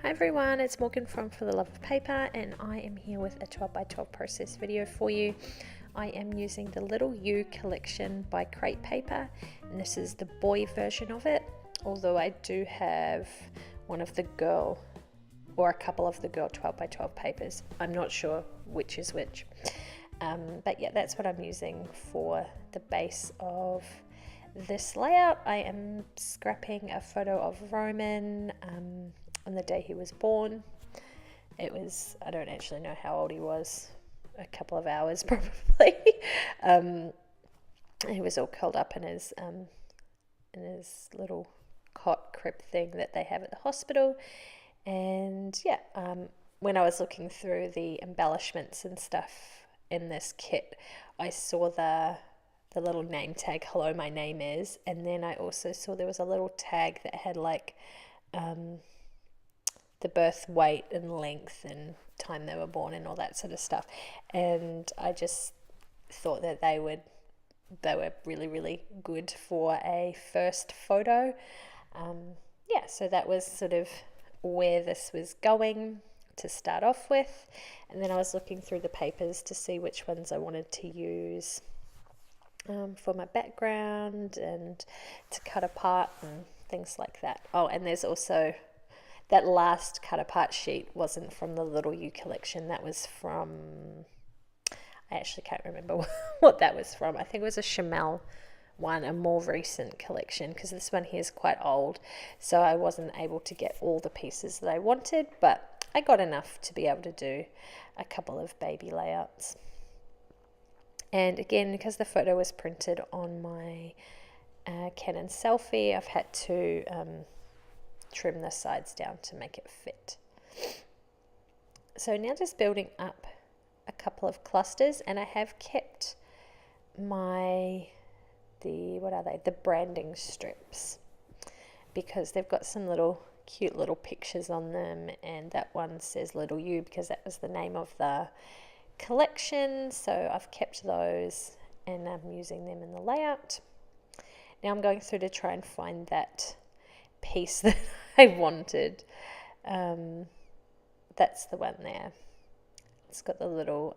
Hi everyone, it's Morgyn from For the Love of Paper, and I am here with a 12 by 12 process video for you. I am using the Little You collection by Crate Paper, and this is the boy version of it, although I do have one of the girl or a couple of the girl 12 by 12 papers. I'm not sure which is which, but yeah, that's what I'm using for the base of this layout. I am scrapping a photo of Roman on the day he was born. It was, I don't actually know how old he was, a couple of hours probably. He was all curled up in his little cot crib thing that they have at the hospital. And yeah, when I was looking through the embellishments and stuff in this kit, I saw the little name tag, "Hello, my name is," and then I also saw there was a little tag that had like the birth weight and length and time they were born and all that sort of stuff, and I just thought that they were really, really good for a first photo. Yeah, so that was sort of where this was going to start off with, and then I was looking through the papers to see which ones I wanted to use for my background and to cut apart and things like that. Oh, and there's also that last cut apart sheet wasn't from the Little You collection. That was from, I actually can't remember what that was from. I think it was a Chamel one, a more recent collection, because this one here is quite old, so I wasn't able to get all the pieces that I wanted, but I got enough to be able to do a couple of baby layouts. And again, because the photo was printed on my Canon selfie, I've had to trim the sides down to make it fit. So now just building up a couple of clusters, and I have kept the branding strips, because they've got some cute little pictures on them, and that one says Little You because that was the name of the collection, so I've kept those and I'm using them in the layout. Now I'm going through to try and find that piece that I wanted. That's the one there. It's got the little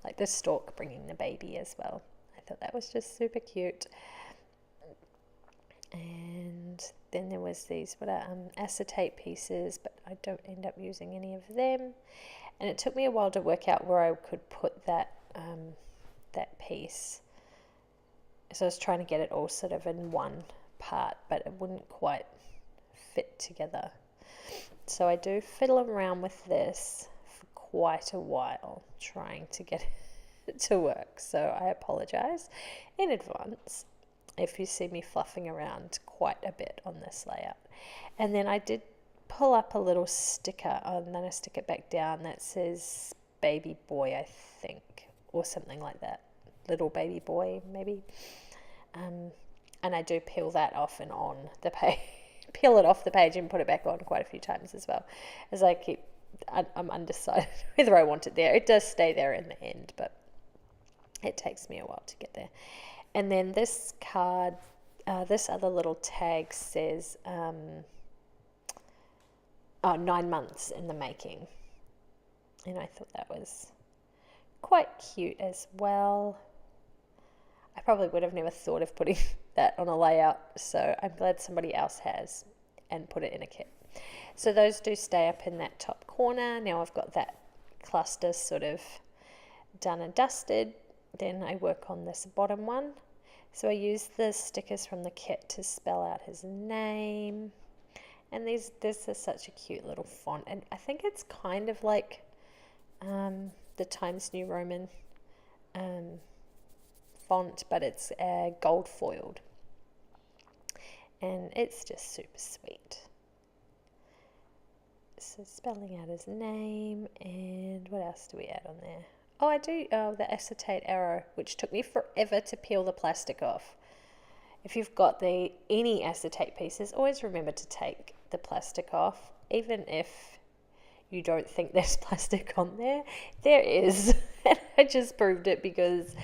like the stork bringing the baby as well. I thought that was just super cute. And then there was these acetate pieces, but I don't end up using any of them. And it took me a while to work out where I could put that piece. So I was trying to get it all sort of in one part, but it wouldn't quite fit together. So I do fiddle around with this for quite a while trying to get it to work. So I apologize in advance if you see me fluffing around quite a bit on this layout. And then I did pull up a little sticker, and then I stick it back down that says baby boy, I think, or something like that. Little baby boy, maybe. And I do peel that off and on the page. Peel it off the page and put it back on quite a few times as well, as I'm undecided whether I want it there. It does stay there in the end, but it takes me a while to get there. And then this card, this other little tag says 9 months in the making, and I thought that was quite cute as well. I probably would have never thought of putting that on a layout, so I'm glad somebody else has and put it in a kit. So those do stay up in that top corner. Now I've got that cluster sort of done and dusted. Then I work on this bottom one. So I use the stickers from the kit to spell out his name. And this is such a cute little font. And I think it's kind of like the Times New Roman font, but it's gold foiled. And it's just super sweet. So spelling out his name, and what else do we add on there? Oh, I do the acetate arrow, which took me forever to peel the plastic off. If you've got any acetate pieces, always remember to take the plastic off, even if you don't think there's plastic on there. There is, and I just proved it because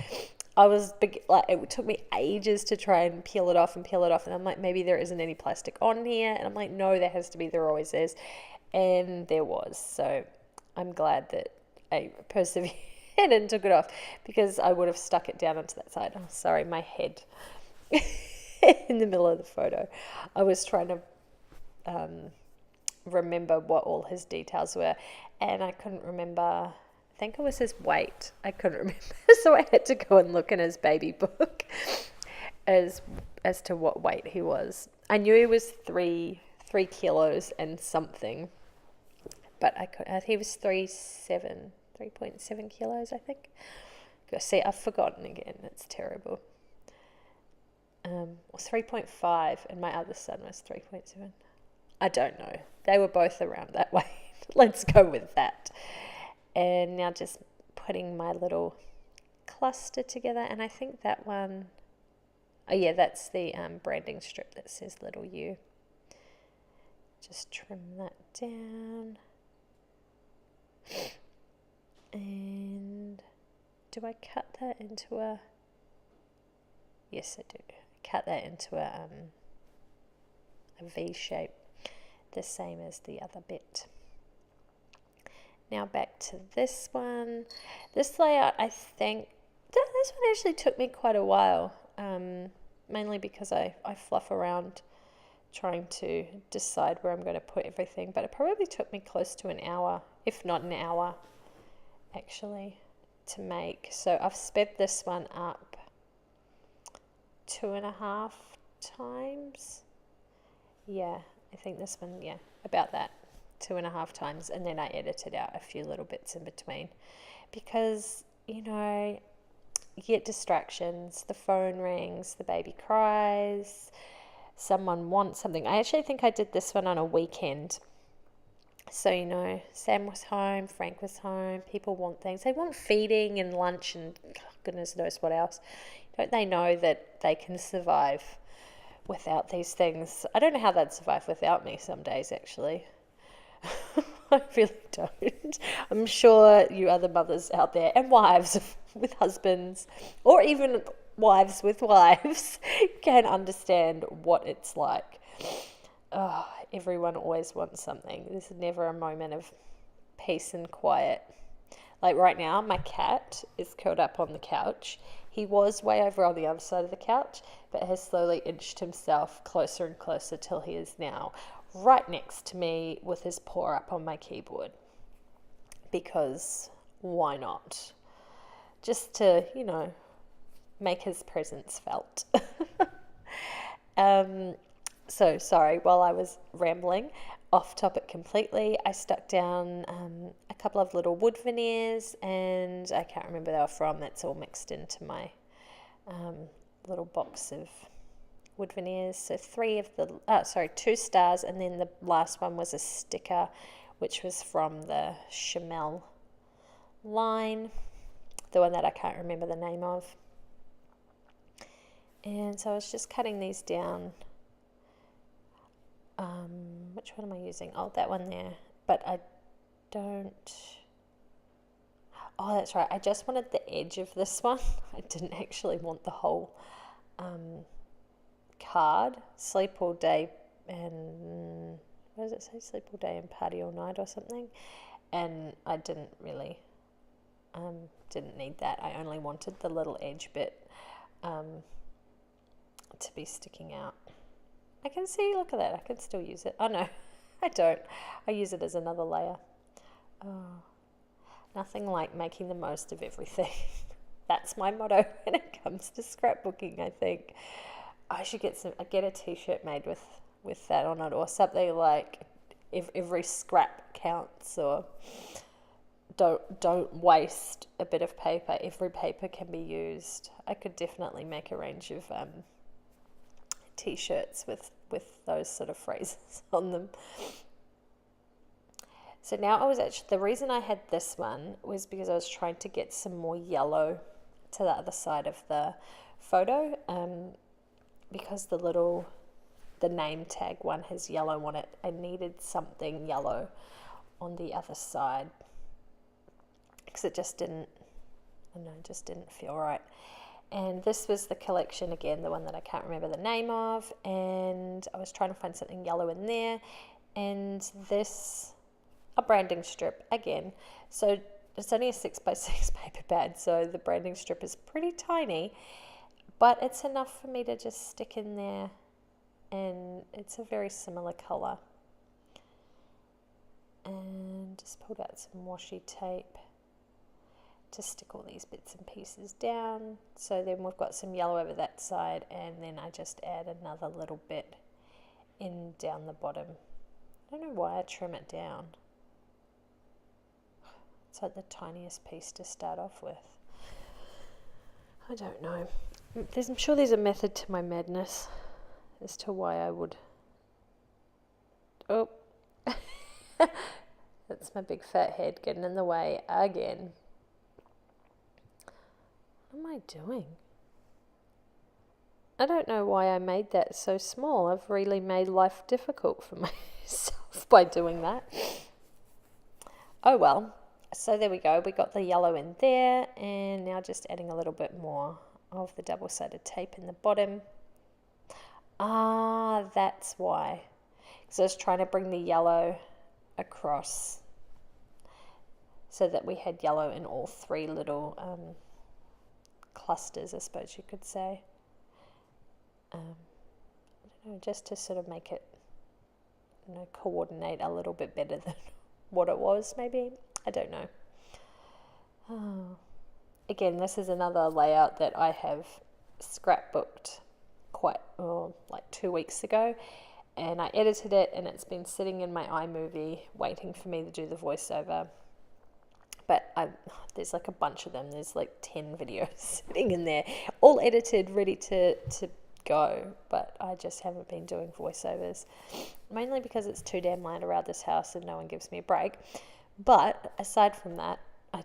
it took me ages to try and peel it off, and I'm like, maybe there isn't any plastic on here, and I'm like, no, there has to be, there always is. And there was. So I'm glad that I persevered and took it off, because I would have stuck it down onto that side. Oh, sorry, my head in the middle of the photo. I was trying to remember what all his details were, and I couldn't remember. I think it was his weight. I couldn't remember, so I had to go and look in his baby book as to what weight he was. I knew he was 3 kilos and something, but he was 3.7 kilos, I think. See, I've forgotten again. It's terrible. Or 3.5, and my other son was 3.7. I don't know. They were both around that weight. Let's go with that. And now just putting my little cluster together, and I think that one, oh yeah, that's the branding strip that says little U. Just trim that down. And do I cut that into a, yes I do, cut that into a V shape, the same as the other bit. Now back to this one. This layout, I think, this one actually took me quite a while, mainly because I fluff around trying to decide where I'm going to put everything, but it probably took me close to an hour, if not an hour, actually, to make. So I've sped this one up 2.5 times. Yeah, I think this one, yeah, about that, 2.5 times, and then I edited out a few little bits in between, because, you know, you get distractions, the phone rings, the baby cries, someone wants something. I actually think I did this one on a weekend. So, you know, Sam was home, Frank was home, people want things. They want feeding and lunch and goodness knows what else. Don't they know that they can survive without these things? I don't know how they'd survive without me some days, actually. I really don't. I'm sure you other mothers out there, and wives with husbands, or even wives with wives, can understand what it's like. Oh, everyone always wants something. There's never a moment of peace and quiet. Like right now, my cat is curled up on the couch. He was way over on the other side of the couch, but has slowly inched himself closer and closer till he is now right next to me with his paw up on my keyboard. Because why not? Just to, you know, make his presence felt. So sorry, while I was rambling off topic completely, I stuck down a couple of little wood veneers, and I can't remember where they were from. That's all mixed into my little box of wood veneers. So 2 stars, and then the last one was a sticker, which was from the Chamel line, the one that I can't remember the name of. And so I was just cutting these down. Which one am I using? Oh, that one there. But I don't... Oh, that's right. I just wanted the edge of this one. I didn't actually want the whole card. Sleep all day and... What does it say? Sleep all day and party all night or something. And I didn't really... didn't need that. I only wanted the little edge bit to be sticking out. I can see, look at that, I can still use it. Oh no, I don't. I use it as another layer. Oh, nothing like making the most of everything. That's my motto when it comes to scrapbooking, I think. I should get a t-shirt made with that on it, or something like, if every scrap counts, or don't waste a bit of paper. Every paper can be used. I could definitely make a range of t-shirts with those sort of phrases on them. So now the reason I had this one was because I was trying to get some more yellow to the other side of the photo, because the name tag one has yellow on it. I needed something yellow on the other side, because it just didn't feel right. And this was the collection again, the one that I can't remember the name of, and I was trying to find something yellow in there, and this a branding strip again. So it's only a 6x6 paper pad, so the branding strip is pretty tiny, but it's enough for me to just stick in there, and it's a very similar colour. And just pulled out some washi tape to stick all these bits and pieces down. So then we've got some yellow over that side, and then I just add another little bit in down the bottom. I don't know why I trim it down. It's like the tiniest piece to start off with. I don't know. I'm sure there's a method to my madness as to why I would... Oh, that's my big fat head getting in the way again. What am I doing? I don't know why I made that so small. I've really made life difficult for myself by doing that. Oh well. So there we go. We got the yellow in there, and now just adding a little bit more of the double-sided tape in the bottom. Ah, that's why. Because I was trying to bring the yellow across so that we had yellow in all three little clusters, I suppose you could say. I don't know, just to sort of make it, coordinate a little bit better than what it was, maybe. I don't know. Oh. Again, this is another layout that I have scrapbooked like 2 weeks ago, and I edited it, and it's been sitting in my iMovie waiting for me to do the voiceover. But there's like a bunch of them. There's like 10 videos sitting in there, all edited, ready to go, but I just haven't been doing voiceovers, mainly because it's too damn loud around this house and no one gives me a break. But aside from that, I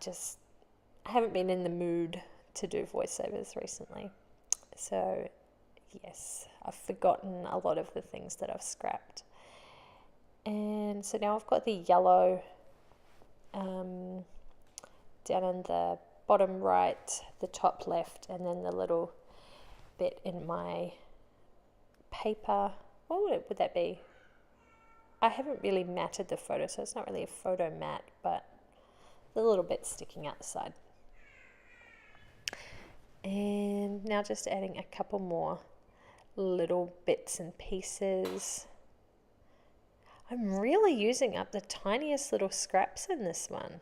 haven't been in the mood to do voiceovers recently. So yes, I've forgotten a lot of the things that I've scrapped. And so now I've got the yellow down in the bottom right, the top left, and then the little bit in my paper. What would that be? I haven't really matted the photo, so it's not really a photo mat, but the little bit sticking out the side. And now just adding a couple more little bits and pieces. I'm really using up the tiniest little scraps in this one.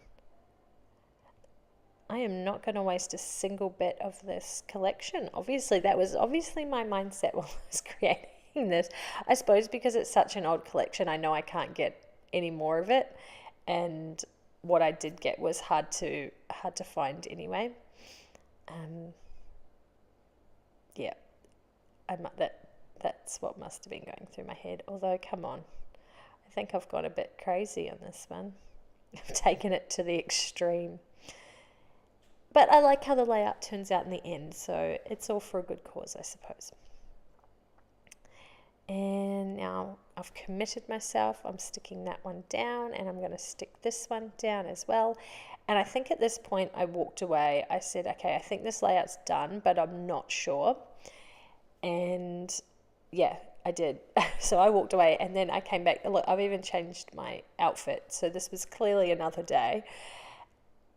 I am not going to waste a single bit of this collection. Obviously, that was my mindset while I was creating this. I suppose because it's such an old collection, I know I can't get any more of it, and what I did get was hard to find anyway. Yeah, that's what must have been going through my head. Although, come on, I think I've gone a bit crazy on this one. I've taken it to the extreme. But I like how the layout turns out in the end, so it's all for a good cause, I suppose. And now I've committed myself. I'm sticking that one down, and I'm going to stick this one down as well. And I think at this point I walked away. I said, okay, I think this layout's done, but I'm not sure. And yeah, I did. So I walked away, and then I came back. Look, I've even changed my outfit. So this was clearly another day.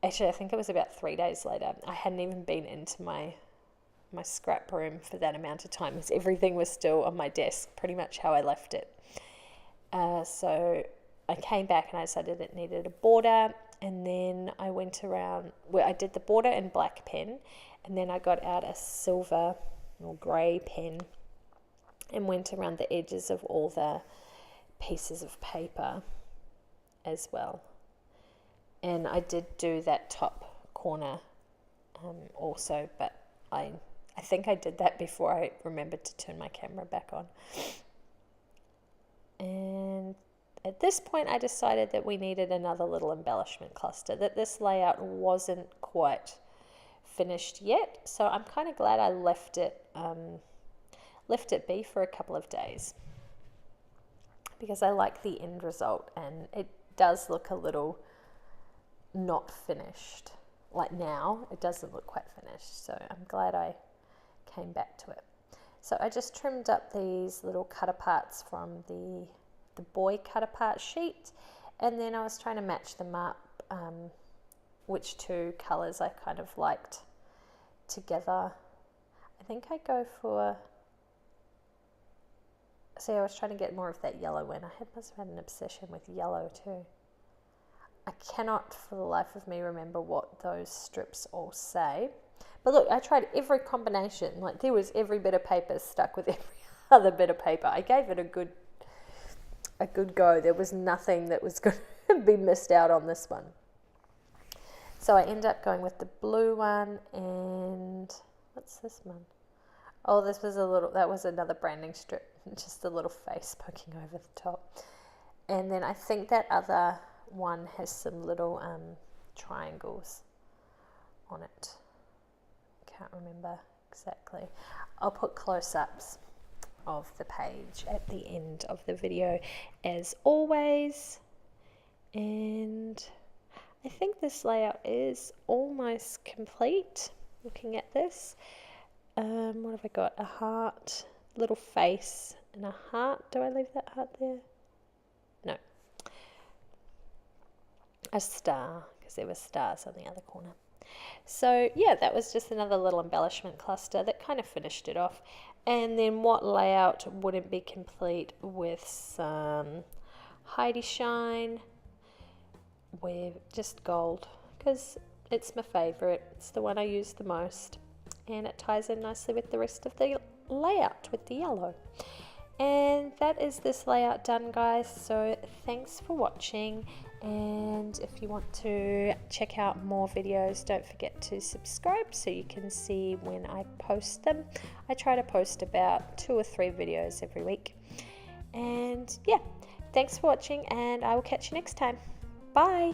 Actually, I think it was about 3 days later. I hadn't even been into my scrap room for that amount of time, because everything was still on my desk, pretty much how I left it. So I came back and I decided it needed a border, and then I went around where I did the border in black pen, and then I got out a silver or grey pen and went around the edges of all the pieces of paper as well. And I did do that top corner also, but I think I did that before I remembered to turn my camera back on. And at this point, I decided that we needed another little embellishment cluster, that this layout wasn't quite finished yet. So I'm kind of glad I left it be for a couple of days, because I like the end result, and it does look a little not finished. Like now, it doesn't look quite finished, so I'm glad I came back to it. So I just trimmed up these little cut aparts from the boy cut apart sheet, And then I was trying to match them up, which two colours I kind of liked together. I think I go for, see, I was trying to get more of that yellow one. Must have had an obsession with yellow too. I cannot for the life of me remember what those strips all say. But look, I tried every combination. Like, there was every bit of paper stuck with every other bit of paper. I gave it a good go. There was nothing that was going to be missed out on this one. So I ended up going with the blue one, and what's this one? Oh, that was another branding strip, just a little face poking over the top. And then I think that other one has some little triangles on it. Can't remember exactly. I'll put close-ups of the page at the end of the video as always. And I think this layout is almost complete. Looking at this, what have I got? A heart, little face, and a heart. Do I leave that heart there? No. A star, because there were stars on the other corner. So yeah, that was just another little embellishment cluster that kind of finished it off. And then what layout wouldn't be complete with some Heidi Shine with just gold, because it's my favorite. It's the one I use the most, and it ties in nicely with the rest of the layout with the yellow. And that is this layout done, guys. So thanks for watching, and if you want to check out more videos, don't forget to subscribe so you can see when I post them. I try to post about 2 or 3 videos every week. And yeah, thanks for watching, and I will catch you next time. Bye.